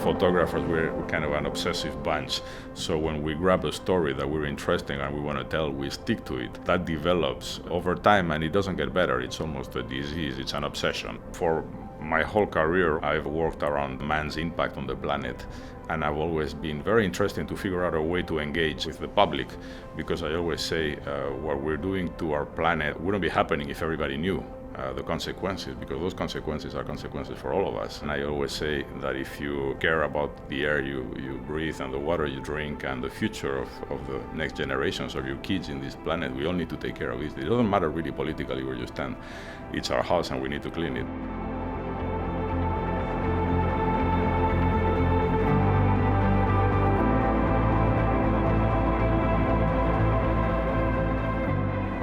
photographers, we're kind of an obsessive bunch. So when we grab a story that we're interested and we want to tell, we stick to it. That develops over time and it doesn't get better. It's almost a disease. It's an obsession. For my whole career, I've worked around man's impact on the planet. And I've always been very interested to figure out a way to engage with the public, because I always say what we're doing to our planet wouldn't be happening if everybody knew the consequences, because those consequences are consequences for all of us. And I always say that if you care about the air you breathe and the water you drink and the future of the next generations of your kids in this planet, we all need to take care of it. It doesn't matter really politically where you stand. It's our house and we need to clean it.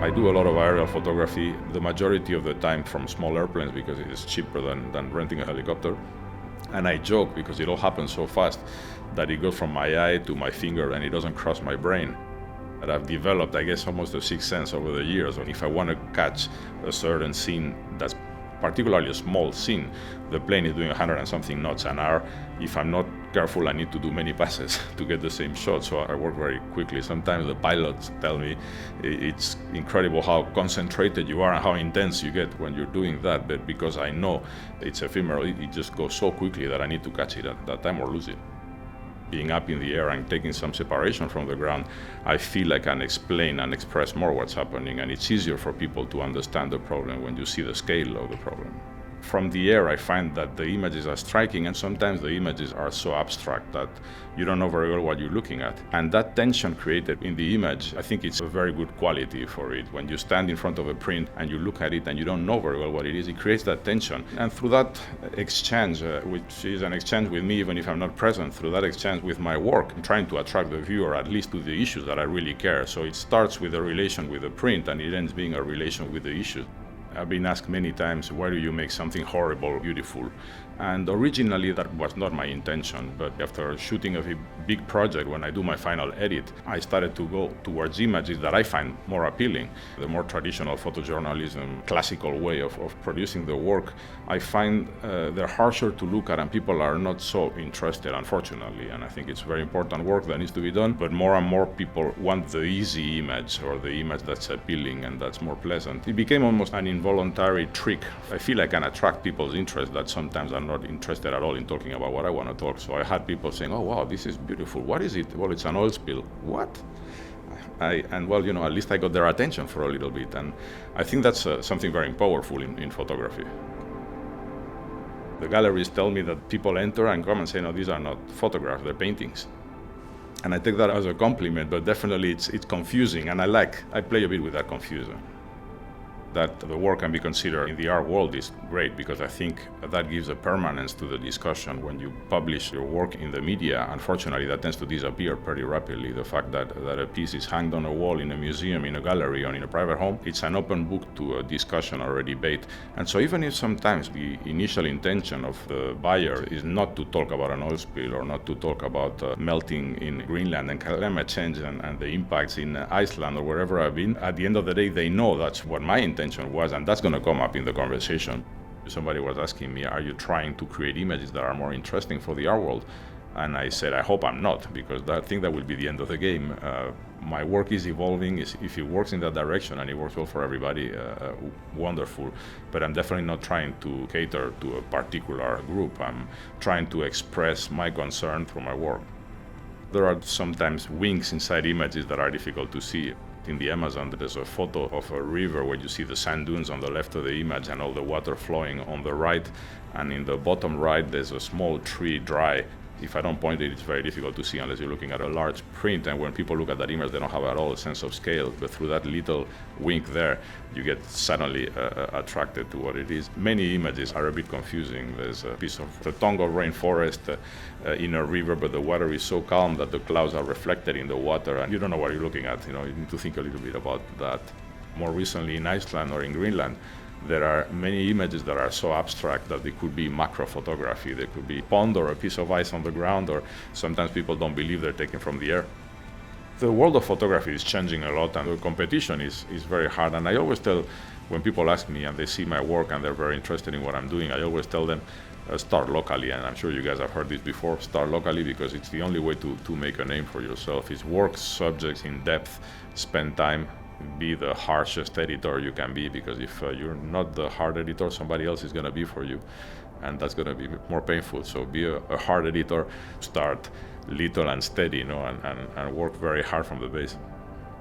I do a lot of aerial photography, the majority of the time from small airplanes because it is cheaper than renting a helicopter. And I joke because it all happens so fast that it goes from my eye to my finger and it doesn't cross my brain. That I've developed, I guess, almost a sixth sense over the years. And if I want to catch a certain scene that's particularly a small scene, the plane is doing 100 and something knots an hour. If I'm not careful, I need to do many passes to get the same shot, so I work very quickly. Sometimes the pilots tell me it's incredible how concentrated you are and how intense you get when you're doing that, but because I know it's ephemeral, it just goes so quickly that I need to catch it at that time or lose it. Being up in the air and taking some separation from the ground, I feel I can explain and express more what's happening, and it's easier for people to understand the problem when you see the scale of the problem. From the air, I find that the images are striking, and sometimes the images are so abstract that you don't know very well what you're looking at. And that tension created in the image, I think it's a very good quality for it. When you stand in front of a print and you look at it and you don't know very well what it is, it creates that tension. And through that exchange, which is an exchange with me even if I'm not present, through that exchange with my work, I'm trying to attract the viewer at least to the issues that I really care. So it starts with a relation with the print and it ends being a relation with the issues. I've been asked many times, why do you make something horrible beautiful? And originally that was not my intention, but after shooting a big project, when I do my final edit, I started to go towards images that I find more appealing. The more traditional photojournalism, classical way of producing the work, I find they're harsher to look at and people are not so interested, unfortunately. And I think it's very important work that needs to be done, but more and more people want the easy image or the image that's appealing and that's more pleasant. It became almost an involuntary trick. I feel I can attract people's interest that sometimes are not interested at all in talking about what I want to talk. So I had people saying, oh wow, this is beautiful. What is it? Well, it's an oil spill. What? And well, at least I got their attention for a little bit. And I think that's something very powerful in photography. The galleries tell me that people enter and come and say, no, these are not photographs, they're paintings. And I take that as a compliment, but definitely it's confusing. And I play a bit with that confusion. That the work can be considered in the art world is great because I think that gives a permanence to the discussion. When you publish your work in the media, unfortunately that tends to disappear pretty rapidly. The fact that a piece is hanged on a wall in a museum, in a gallery, or in a private home, it's an open book to a discussion or a debate. And so even if sometimes the initial intention of the buyer is not to talk about an oil spill or not to talk about melting in Greenland and climate change and the impacts in Iceland or wherever I've been, at the end of the day they know that's what my intention was, and that's going to come up in the conversation. Somebody was asking me, are you trying to create images that are more interesting for the art world? And I said, I hope I'm not, because I think that will be the end of the game. My work is evolving. If it works in that direction and it works well for everybody, wonderful. But I'm definitely not trying to cater to a particular group. I'm trying to express my concern through my work. There are sometimes winks inside images that are difficult to see. In the Amazon, there's a photo of a river where you see the sand dunes on the left of the image and all the water flowing on the right. And in the bottom right, there's a small tree dry. If I don't point it, it's very difficult to see unless you're looking at a large print. And when people look at that image, they don't have at all a sense of scale. But through that little wink there, you get suddenly attracted to what it is. Many images are a bit confusing. There's a piece of the Tonga rainforest in a river, but the water is so calm that the clouds are reflected in the water, and you don't know what you're looking at. You need to think a little bit about that. More recently in Iceland or in Greenland, there are many images that are so abstract that they could be macro photography. They could be a pond or a piece of ice on the ground, or sometimes people don't believe they're taken from the air. The world of photography is changing a lot, and the competition is very hard. And I always tell, when people ask me and they see my work and they're very interested in what I'm doing, I always tell them, start locally. And I'm sure you guys have heard this before, start locally, because it's the only way to make a name for yourself. Is work subjects in depth, spend time, be the harshest editor you can be, because if you're not the hard editor, somebody else is going to be for you, and that's going to be more painful. So be a hard editor, start little and steady, and work very hard from the base.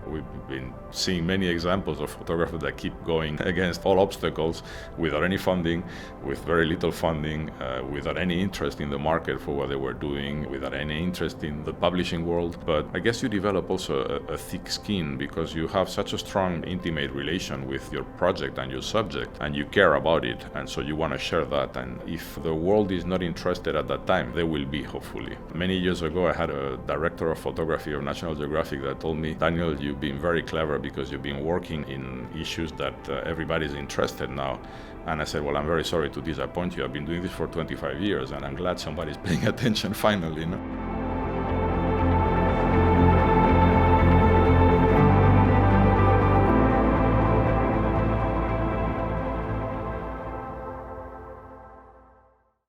We've been seeing many examples of photographers that keep going against all obstacles without any funding, with very little funding, without any interest in the market for what they were doing, without any interest in the publishing world. But I guess you develop also a thick skin, because you have such a strong, intimate relation with your project and your subject, and you care about it, and so you want to share that. And if the world is not interested at that time, they will be, hopefully. Many years ago, I had a director of photography of National Geographic that told me, Daniel, you've been very clever because you've been working in issues that everybody's interested now. And I said, well, I'm very sorry to disappoint you. I've been doing this for 25 years, and I'm glad somebody's paying attention finally.